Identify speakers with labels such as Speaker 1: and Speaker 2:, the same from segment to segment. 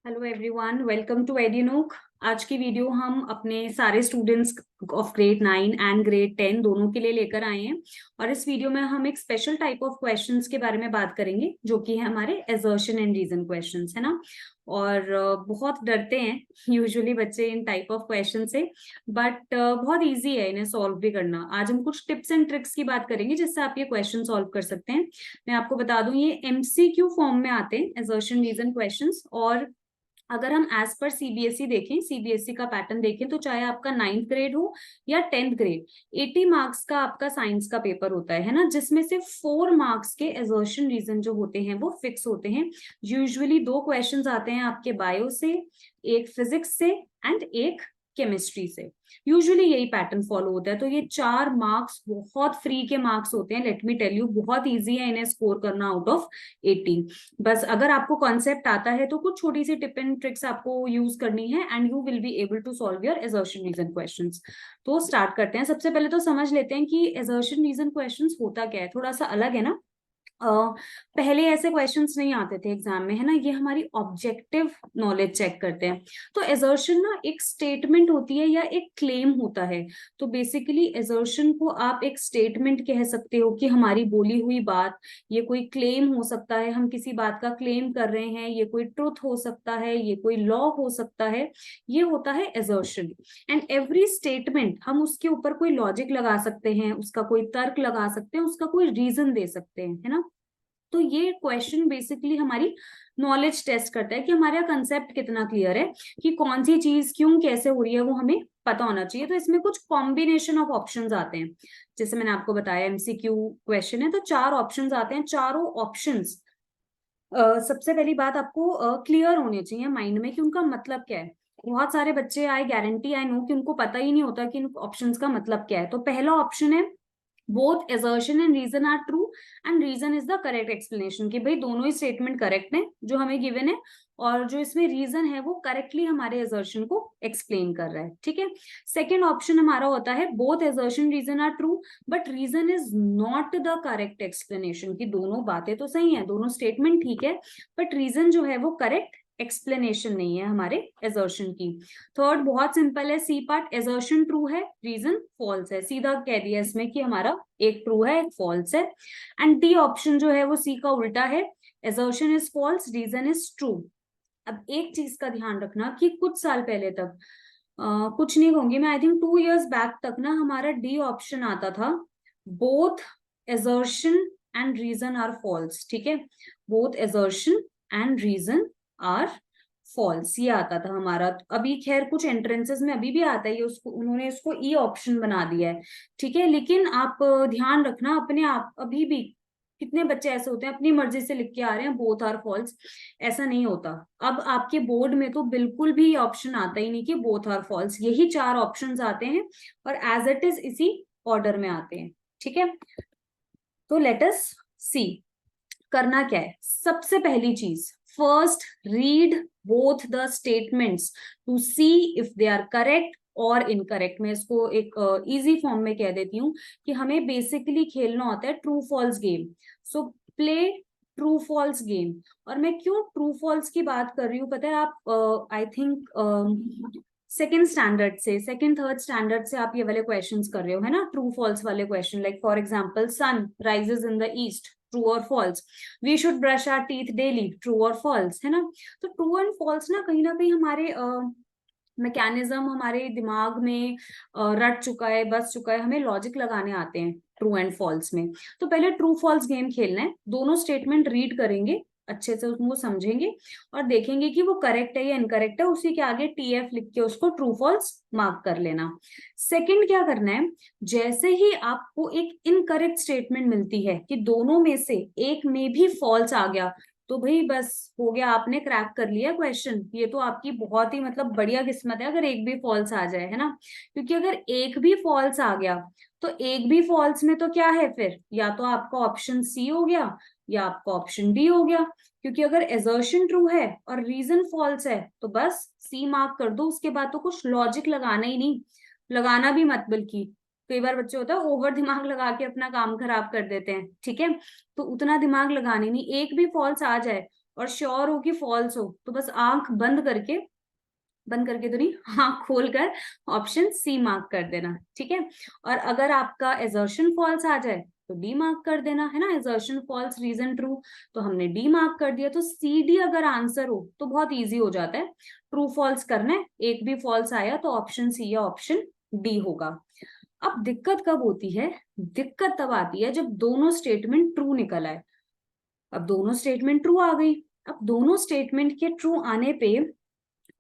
Speaker 1: Hello everyone, welcome to Edunoc. आज की video हम अपने सारे students of grade 9 and grade 10 दोनों के लिए लेकर आए हैं। और इस वीडियो में हम एक स्पेशल टाइप ऑफ क्वेश्चंस के बारे में बात करेंगे जो कि है हमारे असर्शन एंड रीजन क्वेश्चंस, है ना। और बहुत डरते हैं यूजुअली बच्चे इन टाइप ऑफ क्वेश्चन से, बट बहुत इजी है इन्हें सॉल्व भी करना। आज हम कुछ टिप्स एंड ट्रिक्स की बात करेंगे जिससे आप ये क्वेश्चन सॉल्व कर सकते हैं। मैं आपको बता दूं, ये एमसीक्यू फॉर्म में आते हैं असर्शन रीजन क्वेश्चंस। और अगर हम एज पर सीबीएसई देखें, सीबीएसई का पैटर्न देखें, तो चाहे आपका 9th ग्रेड हो या 10th ग्रेड, 80 मार्क्स का आपका साइंस का पेपर होता है ना, जिसमें से 4 मार्क्स के असर्शन रीजन जो होते हैं वो फिक्स होते हैं। यूजुअली 2 क्वेश्चंस आते हैं आपके बायो से, एक फिजिक्स से एंड एक केमिस्ट्री से। यूजुअली यही पैटर्न फॉलो होता है। तो ये 4 मार्क्स बहुत फ्री के मार्क्स होते हैं। लेट मी टेल यू, बहुत इजी है इन्हें स्कोर करना आउट ऑफ 80। बस अगर आपको कॉन्सेप्ट आता है तो कुछ छोटी सी टिप एंड ट्रिक्स आपको यूज करनी है and you will be able to solve your assertion reason questions. तो स्टार्ट करते हैं। सबसे पहले तो समझ लेते हैं कि असर्शन रीजन क्वेश्चंस होता क्या है। थोड़ा सा अलग है ना। पहले ऐसे क्वेश्चंस नहीं आते थे एग्जाम में, है ना। ये हमारी ऑब्जेक्टिव नॉलेज चेक करते हैं। तो असर्शन ना एक स्टेटमेंट होती है या एक क्लेम होता है। तो बेसिकली असर्शन को आप एक स्टेटमेंट कह सकते हो कि हमारी बोली हुई बात, ये कोई क्लेम हो सकता है, हम किसी बात का क्लेम कर रहे हैं, ये कोई ट्रुथ हो सकता है, ये कोई लॉ हो सकता है। ये होता है असर्शन। एंड एवरी स्टेटमेंट हम उसके ऊपर कोई लॉजिक लगा सकते हैं, उसका कोई तर्क लगा सकते हैं, उसका कोई रीजन दे सकते हैं, है ना। तो ये क्वेश्चन बेसिकली हमारी नॉलेज टेस्ट करता है कि हमारा कंसेप्ट कितना क्लियर है, कि कौन सी चीज क्यों कैसे हो रही है वो हमें पता होना चाहिए। तो इसमें कुछ कॉम्बिनेशन ऑफ ऑप्शंस आते हैं। जैसे मैंने आपको बताया एमसीक्यू क्वेश्चन है तो 4 ऑप्शंस आते हैं। चारों ऑप्शंस सबसे पहली बात आपको क्लियर होनी चाहिए माइंड में कि उनका मतलब क्या है। बहुत सारे बच्चे, आई गारंटी आई नो, कि उनको पता ही नहीं होता कि इन ऑप्शंस का मतलब क्या है। तो पहला ऑप्शन है both assertion and reason are true and reason is the correct explanation, कि भाई दोनों ही स्टेटमेंट करेक्ट है जो हमें गिवन है, और जो इसमें रीजन है वो करेक्टली हमारे assertion को एक्सप्लेन कर रहा है। ठीक है। सेकेंड ऑप्शन हमारा होता है both assertion reason are true but reason is not the correct explanation, कि दोनों बातें तो सही है, दोनों स्टेटमेंट ठीक है, बट रीजन जो है वो करेक्ट एक्सप्लेनेशन नहीं है हमारे assertion की। थर्ड बहुत सिंपल है, सी पार्ट, assertion ट्रू है, रीजन फॉल्स है। सीधा कह दिया इसमें कि हमारा एक ट्रू है एक फॉल्स है। एंड डी ऑप्शन जो है वो सी का उल्टा है, assertion is false, reason is true. अब एक चीज का ध्यान रखना कि कुछ साल पहले तक, कुछ नहीं कहूंगी मैं, आई थिंक 2 years बैक तक ना, हमारा डी ऑप्शन आता था both assertion and reason are false. ठीक है, both assertion and reason are false, ये आता था हमारा। अभी खैर कुछ एंट्रेंसेस में अभी भी आता है ये, उसको उन्होंने इसको ई ऑप्शन बना दिया है। ठीक है, लेकिन आप ध्यान रखना अपने आप, अभी भी कितने बच्चे ऐसे होते हैं अपनी मर्जी से लिख के आ रहे हैं बोथ आर फॉल्स। ऐसा नहीं होता। अब आपके बोर्ड में तो बिल्कुल भी ऑप्शन आता ही नहीं कि बोथ आर फॉल्स, यही 4 ऑप्शंस आते हैं और एज इट इज इसी ऑर्डर में आते हैं। ठीक है, तो लेट अस सी करना क्या है। सबसे पहली चीज, first read both the statements to see if they are correct और इनकरेक्ट। मैं इसको एक इजी फॉर्म में कह देती हूँ कि हमें बेसिकली खेलना होता है true false game. So play true false game. और मैं क्यों ट्रू फॉल्स की बात कर रही हूँ पता है, आप आई थिंक सेकेंड स्टैंडर्ड से, सेकेंड थर्ड स्टैंडर्ड से आप ये वाले क्वेश्चंस कर रहे हो, है ना, ट्रू फॉल्स वाले question. Like for example, sun rises in the east, true और false. We should brush our teeth daily, true और फॉल्स, है ना। तो ट्रू एंड फॉल्स ना कहीं हमारे मैकेनिज्म हमारे दिमाग में रट चुका है, बस चुका है। हमें लॉजिक लगाने आते हैं ट्रू एंड फॉल्स में। तो पहले ट्रू फॉल्स गेम खेलना है। दोनों स्टेटमेंट रीड करेंगे अच्छे से, उसको समझेंगे और देखेंगे कि वो करेक्ट है या इनकरेक्ट है। उसी के आगे टीएफ लिख के उसको ट्रू फॉल्स मार्क कर लेना। सेकंड क्या करना है, जैसे ही आपको एक इनकरेक्ट स्टेटमेंट मिलती है कि दोनों में से एक में भी फॉल्स आ गया, तो भाई बस हो गया, आपने क्रैक कर लिया क्वेश्चन। ये तो आपकी बहुत ही मतलब बढ़िया किस्मत है अगर एक भी फॉल्स आ जाए, है ना। क्योंकि अगर एक भी फॉल्स आ गया तो एक भी फॉल्स में तो क्या है फिर, या तो आपका ऑप्शन सी हो गया या आपका ऑप्शन डी हो गया। क्योंकि अगर assertion ट्रू है और रीजन फॉल्स है तो बस सी मार्क कर दो, उसके बाद तो कुछ लॉजिक लगाना ही नहीं, लगाना भी मत। बल्कि कई बार बच्चे होता है ओवर दिमाग लगा के अपना काम खराब कर देते हैं। ठीक है, तो उतना दिमाग लगाने नहीं, एक भी फॉल्स आ जाए और श्योर हो कि फॉल्स हो, तो बस आंख बंद करके तो नहीं, आंख खोलकर ऑप्शन सी मार्क कर देना, ठीक है। और अगर आपका एजर्शन फॉल्स आ जाए तो डी मार्क कर देना, है ना। एजर्शन फॉल्स, रीजन ट्रू, तो हमने डी मार्क कर दिया। तो सी डी अगर आंसर हो तो बहुत इजी हो जाता है। ट्रू फॉल्स करना है, एक भी फॉल्स आया तो ऑप्शन सी या ऑप्शन डी होगा। अब दिक्कत कब होती है? दिक्कत तब आती है जब दोनों स्टेटमेंट ट्रू निकल आए। अब दोनों स्टेटमेंट ट्रू आ गई। अब दोनों स्टेटमेंट के ट्रू आने पे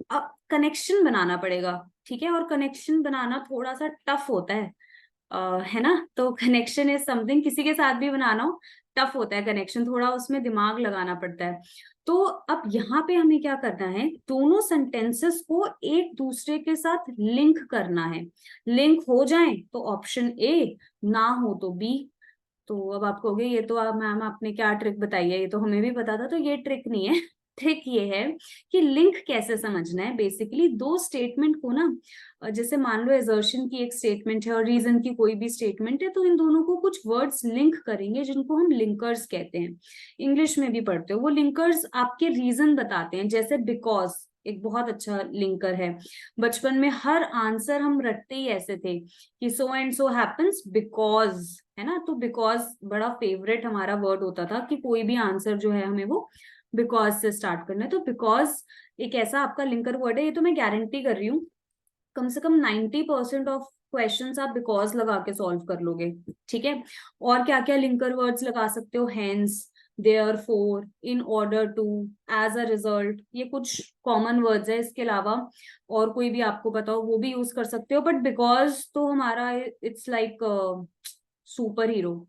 Speaker 1: अब कनेक्शन बनाना पड़ेगा, ठीक है। और कनेक्शन बनाना थोड़ा सा टफ होता है, है ना। तो कनेक्शन इज समथिंग, किसी के साथ भी बनाना हो टफ होता है कनेक्शन, थोड़ा उसमें दिमाग लगाना पड़ता है। तो अब यहाँ पे हमें क्या करना है, दोनों सेंटेंसेस को एक दूसरे के साथ लिंक करना है। लिंक हो जाए तो ऑप्शन ए, ना हो तो बी। तो अब आप कहोगे ये तो मैम आपने क्या ट्रिक बताई है, ये तो हमें भी पता था। तो ये ट्रिक नहीं है। ट्रिक ये है कि लिंक कैसे समझना है। बेसिकली दो स्टेटमेंट को ना, जैसे मान लो एजर्शन की एक स्टेटमेंट है और रीजन की कोई भी स्टेटमेंट है, तो इन दोनों को कुछ वर्ड्स लिंक करेंगे जिनको हम लिंकर्स कहते हैं। इंग्लिश में भी पढ़ते हो, वो लिंकर्स आपके रीजन बताते हैं। जैसे बिकॉज एक बहुत अच्छा लिंकर है। बचपन में हर आंसर हम रटते ही ऐसे थे कि so and so happens because, है ना। तो बिकॉज बड़ा फेवरेट हमारा वर्ड होता था कि कोई भी आंसर जो है हमें वो बिकॉज से स्टार्ट करना है। तो बिकॉज एक ऐसा आपका लिंकर वर्ड है, ये तो मैं गारंटी कर रही हूँ कम से कम 90% ऑफ क्वेश्चंस आप बिकॉज लगा के सॉल्व कर लोगे, ठीक है। और क्या क्या लिंकर वर्ड्स लगा सकते हो, hence, therefore, in order to, as a result, ये कुछ कॉमन वर्ड्स है। इसके अलावा और कोई भी आपको पता हो वो भी यूज कर सकते हो, बट बिकॉज तो हमारा इट्स लाइक सुपर हीरो,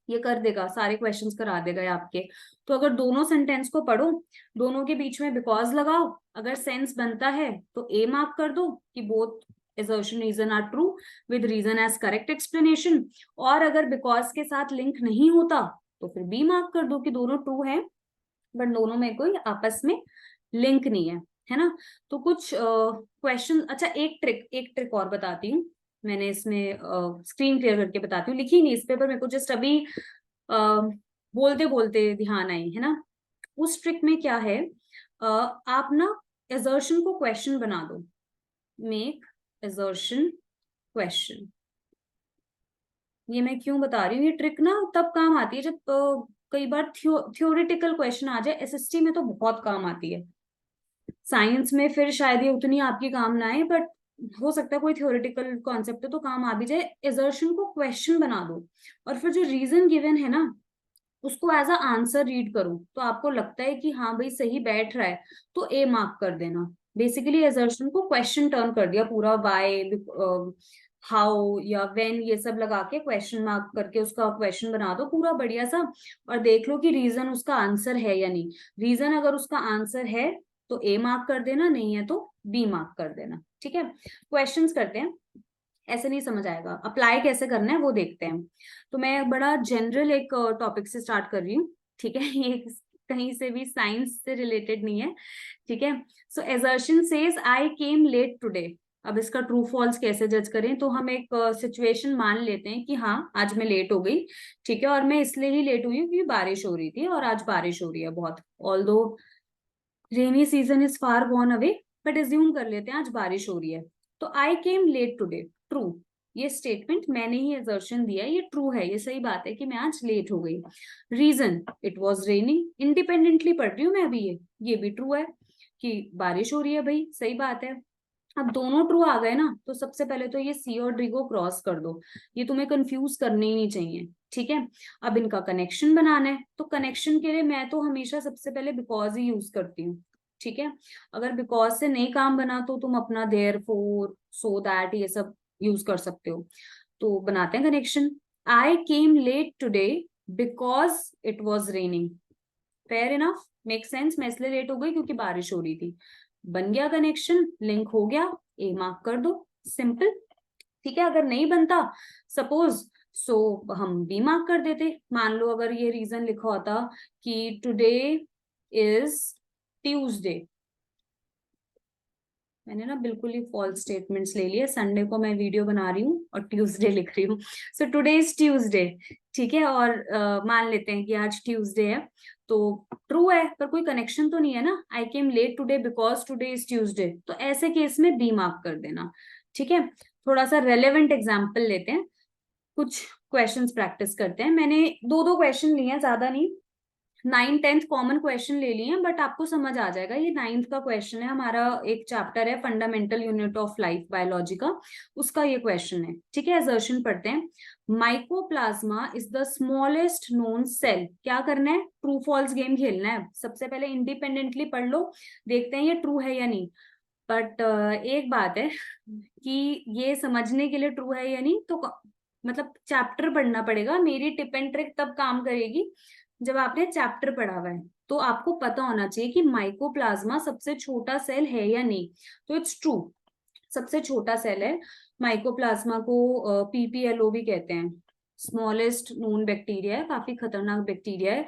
Speaker 1: ये कर देगा, सारे क्वेश्चंस करा देगा ये आपके। तो अगर दोनों सेंटेंस को पढ़ो, दोनों के बीच में बिकॉज लगाओ, अगर सेंस बनता है तो ए मार्क कर दो कि both assertion reason are true with reason as correct explanation. और अगर बिकॉज के साथ लिंक नहीं होता तो फिर बी मार्क कर दो कि दोनों ट्रू है बट दोनों में कोई आपस में लिंक नहीं है ना। तो कुछ क्वेश्चन, अच्छा एक ट्रिक और बताती हूँ। मैंने इसमें स्क्रीन क्लियर करके बताती हूँ, लिखी नहीं इस पे, पर मेरे को जस्ट अभी बोलते बोलते ध्यान आई, है ना। उस ट्रिक में क्या है, आप ना एजर्शन को क्वेश्चन बना दो। Make assertion question. ये मैं क्यों बता रही हूँ, ये ट्रिक ना तब काम आती है जब कई बार थ्योरेटिकल क्वेश्चन आ जाए। एसएसटी में तो बहुत काम आती है, साइंस में फिर शायद ये उतनी आपकी काम ना आए, बट हो सकता है कोई थ्योरेटिकल कॉन्सेप्ट है तो काम आ भी जाए। एजर्शन को क्वेश्चन बना दो और फिर जो रीजन गिवन है ना उसको एज अ आंसर रीड करो, तो आपको लगता है कि हाँ भाई सही बैठ रहा है तो ए मार्क कर देना। बेसिकली एजर्शन को क्वेश्चन टर्न कर दिया पूरा, वाई, हाउ या व्हेन, ये सब लगा के क्वेश्चन मार्क करके उसका क्वेश्चन बना दो पूरा बढ़िया सा। और देख लो कि रीजन उसका आंसर है या नहीं। रीजन अगर उसका आंसर है तो ए मार्क कर देना, नहीं है तो बी मार्क कर देना, ठीक है। क्वेश्चंस करते हैं, ऐसे नहीं समझ आएगा। अप्लाई कैसे करना है वो देखते हैं। तो मैं बड़ा जनरल एक टॉपिक से स्टार्ट कर रही हूँ, ठीक है। ये कहीं से भी साइंस से रिलेटेड नहीं है, ठीक है। So assertion says I came late today. अब इसका ट्रू फॉल्स कैसे जज करें, तो हम एक सिचुएशन मान लेते हैं कि हाँ आज मैं लेट हो गई, ठीक है। और मैं इसलिए ही लेट हुई क्योंकि बारिश हो रही थी और आज बारिश हो रही है बहुत, although rainy season is far gone away, but assume कर लेते हैं आज बारिश हो रही है। तो आई केम लेट टुडे, ट्रू। ये स्टेटमेंट मैंने ही एजर्शन दिया है, ये ट्रू है, ये सही बात है कि मैं आज लेट हो गई। Reason, it was raining, independently पढ़ रही हूँ मैं अभी, ये भी ट्रू है कि बारिश हो रही है, भाई सही बात है। अब दोनों ट्रू आ गए ना, तो सबसे पहले तो ये सी और डी को क्रॉस कर दो, ये तुम्हें कंफ्यूज करने ही नहीं चाहिए, ठीक है। अब इनका कनेक्शन बनाना है, तो कनेक्शन के लिए मैं तो हमेशा सबसे पहले बिकॉज ही यूज करती हूँ, ठीक है। अगर बिकॉज से नहीं काम बना तो तुम अपना देयर फोर, सो दैट, ये सब यूज कर सकते हो। तो बनाते हैं connection. I came late today because it was raining, fair enough, make sense. मैं इसलिए लेट हो गई क्योंकि बारिश हो रही थी। बन गया कनेक्शन, लिंक हो गया, ए मार्क कर दो, सिंपल, ठीक है। अगर नहीं बनता सपोज, सो हम बी मार्क कर देते। मान लो अगर ये रीजन लिखा होता कि टुडे इज ट्यूसडे, मैंने ना बिल्कुल ही फॉल्स स्टेटमेंट्स ले लिए। संडे को मैं वीडियो बना रही हूँ और ट्यूसडे लिख रही हूँ। सो टुडे इज ट्यूसडे, ठीक है। और मान लेते हैं कि आज ट्यूसडे है, तो ट्रू है, पर कोई कनेक्शन तो नहीं है ना। I came late today because today is Tuesday, तो ऐसे केस में बी मार्क कर देना। ठीक है, थोड़ा सा रेलेवेंट एग्जाम्पल लेते हैं, कुछ क्वेश्चंस प्रैक्टिस करते हैं। मैंने दो दो क्वेश्चन लिए हैं, ज्यादा नहीं। 9th-10th कॉमन क्वेश्चन ले लिए हैं, बट आपको समझ आ जाएगा। ये 9th का क्वेश्चन है, हमारा एक चैप्टर है fundamental unit of life biology का, उसका ये क्वेश्चन है। ठीक है, असर्शन पढ़ते हैं। Mycoplasma is the smallest known cell. क्या करना है, ट्रू फॉल्स गेम खेलना है। सबसे पहले इंडिपेंडेंटली पढ़ लो, देखते हैं ये ट्रू है या नहीं। बट एक बात है कि ये समझने के लिए ट्रू है या नहीं, तो मतलब चैप्टर पढ़ना पड़ेगा। मेरी टिप एंड ट्रिक तब काम करेगी जब आपने चैप्टर पढ़ा हुआ है। तो आपको पता होना चाहिए कि माइकोप्लाज्मा सबसे छोटा सेल है या नहीं। तो इट्स ट्रू, सबसे छोटा सेल है। माइकोप्लाज्मा को पीपीएलओ भी कहते हैं, स्मॉलेस्ट नोन बैक्टीरिया है, काफी खतरनाक बैक्टीरिया है,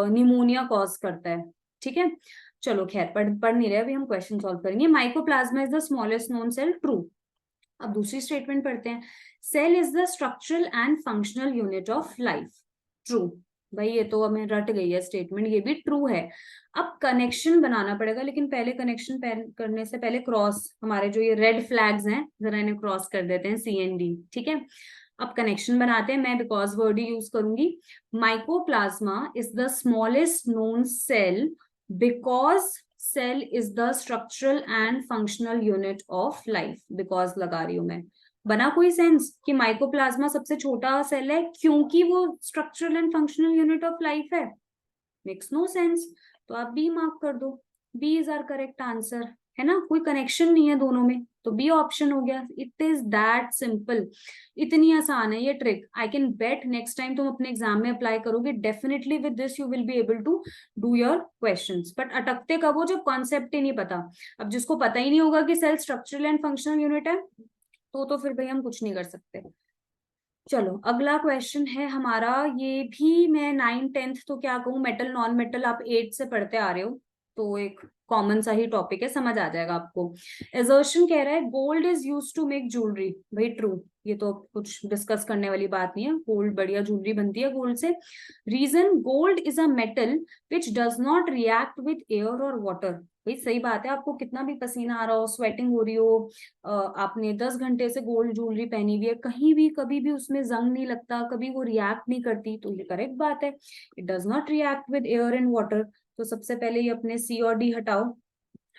Speaker 1: निमोनिया कॉज करता है। ठीक है, चलो खैर पढ़ नहीं रहे, अभी हम क्वेश्चन सॉल्व करेंगे। Mycoplasma is the smallest known cell, true. अब दूसरी स्टेटमेंट पढ़ते हैं। Cell is the structural and functional unit of life, true. भाई ये तो हमें रट गई है स्टेटमेंट, ये भी ट्रू है। अब कनेक्शन बनाना पड़ेगा, लेकिन पहले कनेक्शन करने से पहले क्रॉस, हमारे जो ये रेड फ्लैग्स हैं जरा इन्हें क्रॉस कर देते हैं, CND। ठीक है, अब कनेक्शन बनाते हैं। मैं बिकॉज वर्ड ही यूज करूंगी। Mycoplasma is the smallest known cell because cell is the structural and functional unit of life. Because लगा रही हूं मैं, बना कोई सेंस कि माइकोप्लाज्मा सबसे छोटा सेल है क्योंकि वो structural and functional unit of life है? Makes no sense. तो आप बी मार्क कर दो, B is our correct answer, है ना। कोई कनेक्शन नहीं है दोनों में, तो बी ऑप्शन हो गया। इट इज दैट सिंपल, इतनी आसान है ये trick. I can bet next time तुम अपने एग्जाम में अप्लाई करोगे, definitely with this you will be able to do your questions. But अटकते कब हो, जब कॉन्सेप्ट ही नहीं पता। अब जिसको पता ही नहीं होगा कि cell structural and functional unit है, तो फिर भाई हम कुछ नहीं कर सकते। चलो अगला क्वेश्चन है हमारा, ये भी मैं 9th-10th तो क्या कहूँ, मेटल नॉन मेटल आप 8 से पढ़ते आ रहे हो, तो एक कॉमन सा ही टॉपिक है, समझ आ जाएगा आपको। एजर्शन कह रहा है gold is use to make jewellery, भाई ट्रू। ये तो कुछ डिस्कस करने वाली बात नहीं है, गोल्ड बढ़िया ज्वेलरी बनती है गोल्ड से। Reason, gold is a metal which does not react with air और वाटर। भाई सही बात है, आपको कितना भी पसीना आ रहा हो, स्वेटिंग हो रही हो, आपने 10 घंटे से गोल्ड ज्वेलरी पहनी हुई है, कहीं भी कभी भी उसमें जंग नहीं लगता, कभी वो रिएक्ट नहीं करती, तो ये करेक्ट बात है। It does not react with air and water. तो सबसे पहले ये अपने सी और डी हटाओ,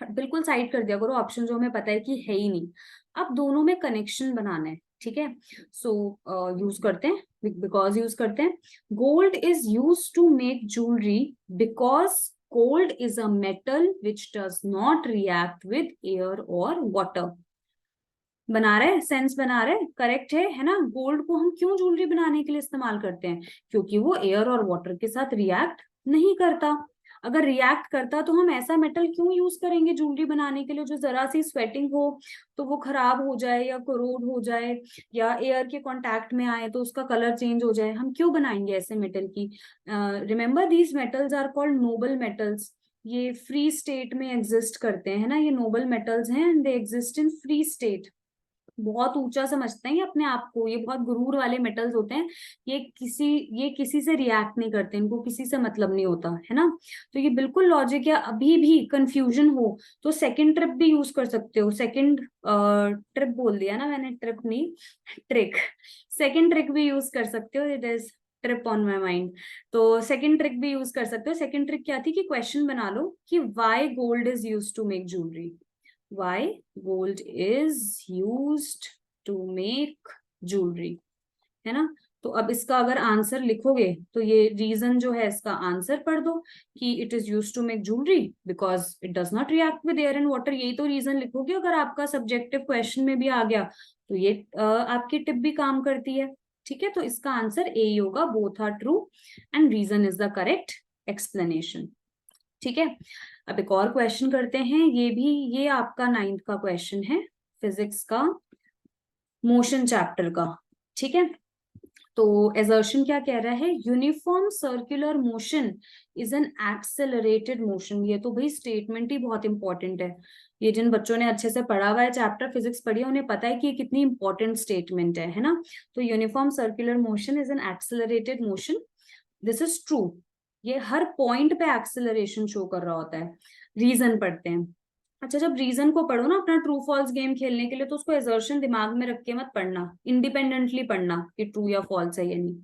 Speaker 1: बिल्कुल साइड कर दिया करो ऑप्शन जो हमें पता है कि है ही नहीं। अब दोनों में कनेक्शन बनाना है। ठीक है, सो यूज करते हैं, बिकॉज यूज करते हैं। Gold is use to make jewellery because gold is a metal which does not react with air or water। बना रहे, सेंस बना रहे, करेक्ट है ना। गोल्ड को हम क्यों ज्वेलरी बनाने के लिए इस्तेमाल करते हैं? क्योंकि वो एयर और वाटर के साथ रिएक्ट नहीं करता। अगर रिएक्ट करता तो हम ऐसा मेटल क्यों यूज करेंगे ज्वेलरी बनाने के लिए, जो जरा सी स्वेटिंग हो तो वो खराब हो जाए या कोरोड हो जाए, या एयर के कांटेक्ट में आए तो उसका कलर चेंज हो जाए। हम क्यों बनाएंगे ऐसे मेटल की? Remember these metals are called noble metals. ये फ्री स्टेट में एग्जिस्ट करते हैं, है ना। ये नोबल मेटल्स हैं and they exist in free state. बहुत ऊंचा समझते हैं ये अपने आप को, ये बहुत गुरूर वाले मेटल्स होते हैं। ये किसी से रिएक्ट नहीं करते, इनको किसी से मतलब नहीं होता, है ना। तो ये बिल्कुल लॉजिक है। अभी भी कंफ्यूजन हो तो सेकंड ट्रिप भी यूज कर सकते हो। सेकंड ट्रिप बोल दिया ना मैंने, ट्रिप नहीं, ट्रिक। सेकंड ट्रिक भी यूज कर सकते हो, it is trip on my mind. तो सेकंड ट्रिक भी यूज कर सकते हो। सेकंड ट्रिक क्या थी कि क्वेश्चन बना लो कि why gold is use to make jewellery. Why gold is used to make jewelry, है ना। तो अब इसका अगर आंसर लिखोगे तो ये रीजन जो है इसका आंसर पढ़ दो कि it is use to make jewellery because it does not react with air and water. यही तो रीजन लिखोगे। अगर आपका सब्जेक्टिव क्वेश्चन में भी आ गया तो ये आपकी टिप भी काम करती है। ठीक है, तो इसका आंसर ए ही होगा, both are true and reason is the correct explanation. ठीक है, अब एक और क्वेश्चन करते हैं। ये आपका 9th का क्वेश्चन है, फिजिक्स का, मोशन चैप्टर का। ठीक है, तो एजर्शन क्या कह रहा है, uniform circular motion is an accelerated motion. ये तो भाई स्टेटमेंट ही बहुत इंपॉर्टेंट है। ये जिन बच्चों ने अच्छे से पढ़ा हुआ है, चैप्टर फिजिक्स पढ़ी है, उन्हें पता है कि ये कितनी इंपॉर्टेंट स्टेटमेंट है ना। तो uniform circular motion is an accelerated motion, this is true. ये हर पॉइंट पे एक्सेलरेशन शो कर रहा होता है। रीजन पढ़ते हैं। अच्छा, जब रीजन को पढ़ो ना अपना ट्रू फॉल्स गेम खेलने के लिए, तो उसको एजर्शन दिमाग में रख के मत पढ़ना, इंडिपेंडेंटली पढ़ना कि ट्रू या फॉल्स है या नहीं।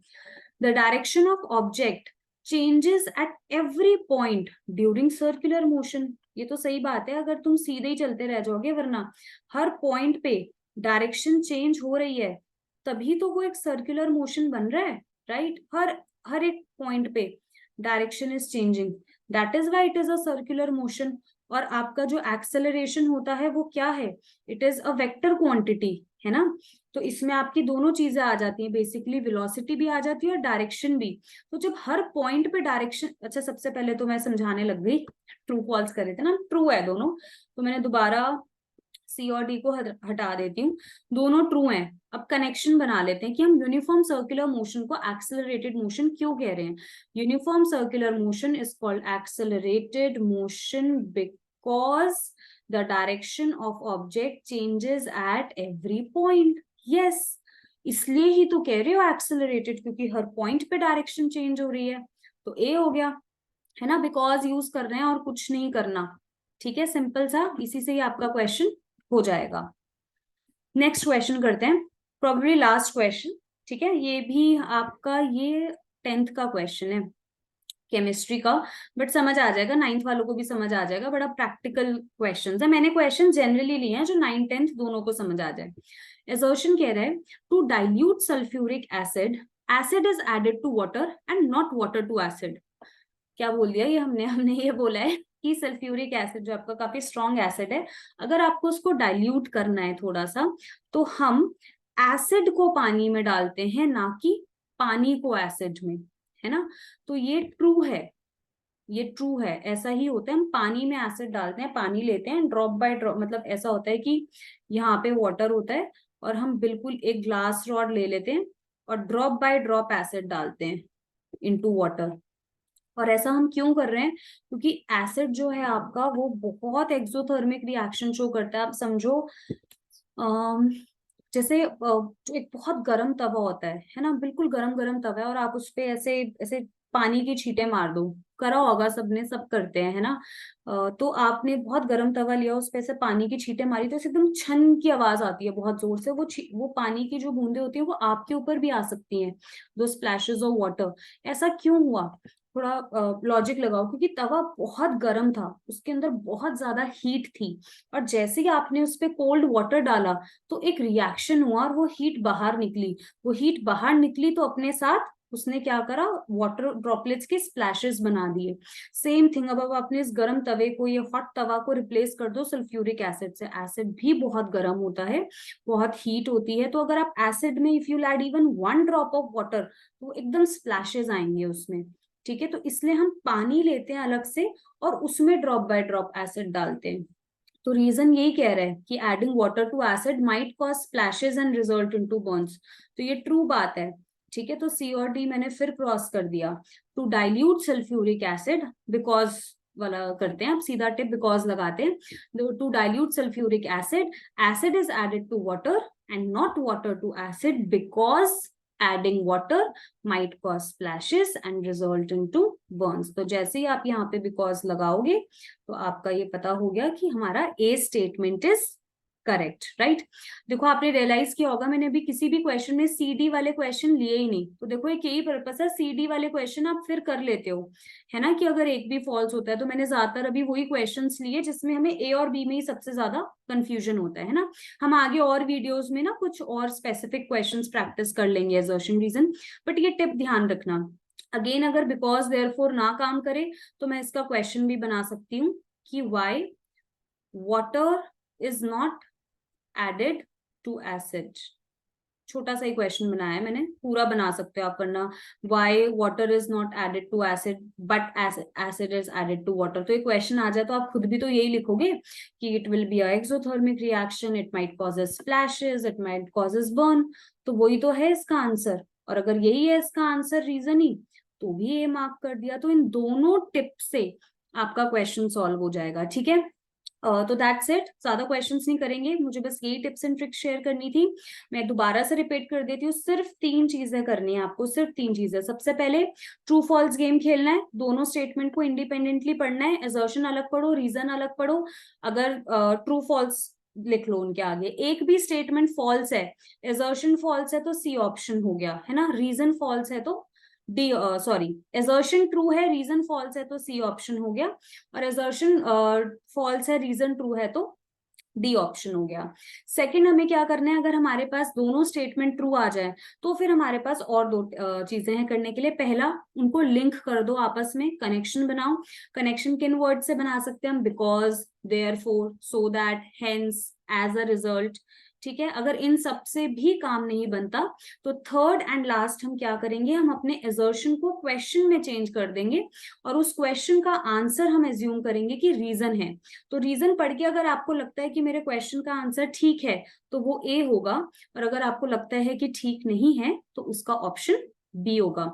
Speaker 1: The direction of object changes at every point during circular motion. ये तो सही बात है, अगर तुम सीधे ही चलते रह जाओगे, वरना हर पॉइंट पे डायरेक्शन चेंज हो रही है, तभी तो वो एक सर्कुलर मोशन बन रहा है, राइट? हर हर एक पॉइंट पे direction is changing, that is why it is a circular motion. और आपका जो एक्सेलरेशन होता है वो क्या है? It is a vector quantity, है ना? तो इसमें आपकी दोनों चीजें आ जाती हैं, बेसिकली वेलोसिटी भी आ जाती है और डायरेक्शन भी। तो जब हर पॉइंट पे डायरेक्शन, अच्छा सबसे पहले तो मैं समझाने लग गई, ट्रू फॉल्स कर रहे थे ना, ट्रू है दोनों, तो मैंने दोबारा सी और डी को हटा देती हूँ, दोनों ट्रू हैं। अब कनेक्शन बना लेते हैं कि हम यूनिफॉर्म सर्कुलर मोशन को एक्सेलरेटेड मोशन क्यों कह रहे हैं। Uniform circular motion is called accelerated motion because the direction of object changes at every point. Yes, इसलिए ही तो कह रहे हो एक्सेलरेटेड, क्योंकि हर पॉइंट पे डायरेक्शन चेंज हो रही है। तो ए हो गया, है ना? बिकॉज यूज कर रहे हैं और कुछ नहीं करना। ठीक है, सिंपल सा, इसी से ही आपका क्वेश्चन हो जाएगा। नेक्स्ट क्वेश्चन करते हैं, प्रोबेबली लास्ट क्वेश्चन। ठीक है, ये भी आपका ये 10th का क्वेश्चन है, केमिस्ट्री का, बट समझ आ जाएगा, 9th वालों को भी समझ आ जाएगा। बड़ा प्रैक्टिकल क्वेश्चन है, मैंने क्वेश्चन जनरली लिए हैं जो 9th 10th दोनों को समझ आ जाए। एजर्शन कह रहा है to dilute sulphuric acid, acid is added to water and not water to acid. क्या बोल दिया ये हमने हमने ये बोला है कि सल्फ्यूरिक एसिड जो आपका काफी स्ट्रॉन्ग एसिड है, अगर आपको उसको डाइल्यूट करना है थोड़ा सा, तो हम एसिड को पानी में डालते हैं, ना कि पानी को एसिड में, है ना? तो ये ट्रू है, ये ट्रू है, ऐसा ही होता है। हम पानी में एसिड डालते हैं, पानी लेते हैं, ड्रॉप बाय ड्रॉप, मतलब ऐसा होता है कि यहाँ पे वाटर होता है और हम बिल्कुल एक ग्लास रॉड ले लेते हैं और ड्रॉप बाय ड्रॉप एसिड डालते हैं इनटू वाटर। और ऐसा हम क्यों कर रहे हैं? क्योंकि एसिड जो है आपका वो बहुत एक्सोथर्मिक रिएक्शन शो करता है। आप समझो जैसे जो एक बहुत गर्म तवा होता है ना, बिल्कुल गरम गरम तवा है, और आप उस पे ऐसे ऐसे पानी की छींटे मार दो, करा होगा सबने, सब करते हैं, है ना? तो आपने बहुत गर्म तवा लिया, उस पे ऐसे पानी की छींटे मारी, तो एकदम छन की आवाज आती है बहुत जोर से। वो पानी की जो बूंदे होती है वो आपके ऊपर भी आ सकती हैं, दो स्प्लैशेस ऑफ वाटर। ऐसा क्यों हुआ? थोड़ा लॉजिक लगाओ, क्योंकि तवा बहुत गर्म था, उसके अंदर बहुत ज्यादा हीट थी, और जैसे ही आपने उस पे कोल्ड वाटर डाला तो एक रिएक्शन हुआ और वो हीट बाहर निकली। वो हीट बाहर निकली तो अपने साथ उसने क्या करा? वाटर ड्रॉपलेट्स के स्प्लैशेस बना दिए। सेम थिंग, अब आपने इस गर्म तवे को, ये हॉट तवा को रिप्लेस कर दो सल्फ्यूरिक एसिड से। एसिड भी बहुत गर्म होता है, बहुत हीट होती है, तो अगर आप एसिड में if you add even 1 drop of water, तो एकदम स्प्लैशेस आएंगे उसमें। ठीक है, तो इसलिए हम पानी लेते हैं अलग से और उसमें ड्रॉप बाय ड्रॉप एसिड डालते हैं। तो रीजन यही कह रहा है कि adding water to acid might cause splashes and result into burns. तो ये ट्रू बात है। ठीक है, तो सी और डी मैंने फिर क्रॉस कर दिया। To dilute sulphuric acid, because वाला करते हैं, आप सीधा टिप बिकॉज लगाते हैं। To dilute sulphuric acid, acid is added to water and not water to acid because adding water might cause splashes and result into burns। तो जैसे ही आप यहाँ पे because लगाओगे तो आपका ये पता हो गया कि हमारा A statement is correct, right? देखो, आपने रियलाइज किया होगा मैंने अभी किसी भी क्वेश्चन में सी डी वाले क्वेश्चन लिए ही नहीं। तो देखो एक यही पर्पस है, सी डी वाले क्वेश्चन आप फिर कर लेते हो, है ना, कि अगर एक भी फॉल्स होता है। तो मैंने ज्यादातर अभी वही क्वेश्चंस लिए जिसमें हमें ए और बी में ही सबसे ज्यादा कंफ्यूजन होता है ना। हम आगे और वीडियोस में ना कुछ और स्पेसिफिक क्वेश्चंस प्रैक्टिस कर लेंगे, असर्शन रीजन। बट ये टिप ध्यान रखना, अगेन अगर बिकॉज देयरफॉर ना काम करे तो मैं इसका क्वेश्चन भी बना सकती हूँ कि why water is not added to acid. छोटा सा ही क्वेश्चन बनाया है मैंने, पूरा बना सकते हो आप करना। Why water is not added to acid but acid is added to water. तो ये क्वेश्चन आ जाए तो आप खुद भी तो यही लिखोगे कि it will be a exothermic reaction, it might causes splashes, it might causes burn. तो वही तो है इसका आंसर, और अगर यही है इसका आंसर रीजन ही, तो भी ये मार्क कर दिया। तो इन दोनों टिप से आपका क्वेश्चन सॉल्व हो जाएगा। ठीक है, तो दैट्स इट, ज्यादा क्वेश्चंस नहीं करेंगे, मुझे बस यही टिप्स एंड ट्रिक्स शेयर करनी थी। मैं दोबारा से रिपीट कर देती हूँ, सिर्फ 3 चीजें करनी है आपको, सिर्फ 3 चीजें। सबसे पहले ट्रू फॉल्स गेम खेलना है, दोनों स्टेटमेंट को इंडिपेंडेंटली पढ़ना है, असर्शन अलग पढ़ो, रीजन अलग पढ़ो। अगर ट्रू फॉल्स लिख लो उनके आगे, एक भी स्टेटमेंट फॉल्स है, असर्शन फॉल्स है तो सी ऑप्शन हो गया है ना, रीजन फॉल्स है तो डी, सॉरी, असर्शन ट्रू है, रीजन फॉल्स है तो सी ऑप्शन हो गया, और असर्शन फॉल्स है, रीजन ट्रू है तो डी ऑप्शन हो गया। सेकंड, हमें क्या करना है, अगर हमारे पास दोनों स्टेटमेंट ट्रू आ जाए तो फिर हमारे पास और दो चीजें हैं करने के लिए। पहला, उनको लिंक कर दो आपस में, कनेक्शन बनाओ। कनेक्शन किन वर्ड से बना सकते हैं हम, because, therefore, so that, hence, as a result. ठीक है, अगर इन सब से भी काम नहीं बनता तो थर्ड एंड लास्ट हम क्या करेंगे, हम अपने असर्शन को क्वेश्चन में चेंज कर देंगे और उस क्वेश्चन का आंसर हम एज्यूम करेंगे कि रीजन है। तो रीजन पढ़ के अगर आपको लगता है कि मेरे क्वेश्चन का आंसर ठीक है तो वो ए होगा, और अगर आपको लगता है कि ठीक नहीं है तो उसका ऑप्शन बी होगा।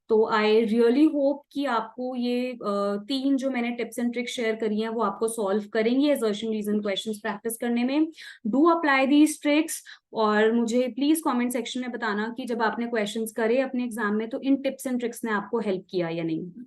Speaker 1: तो आई रियली होप कि आपको ये 3 जो मैंने टिप्स एंड ट्रिक्स शेयर करी हैं वो आपको सॉल्व करेंगी असर्शन रीजन क्वेश्चंस प्रैक्टिस करने में। डू अप्लाई दीज ट्रिक्स, और मुझे प्लीज कमेंट सेक्शन में बताना कि जब आपने क्वेश्चंस करे अपने एग्जाम में तो इन टिप्स एंड ट्रिक्स ने आपको हेल्प किया या नहीं।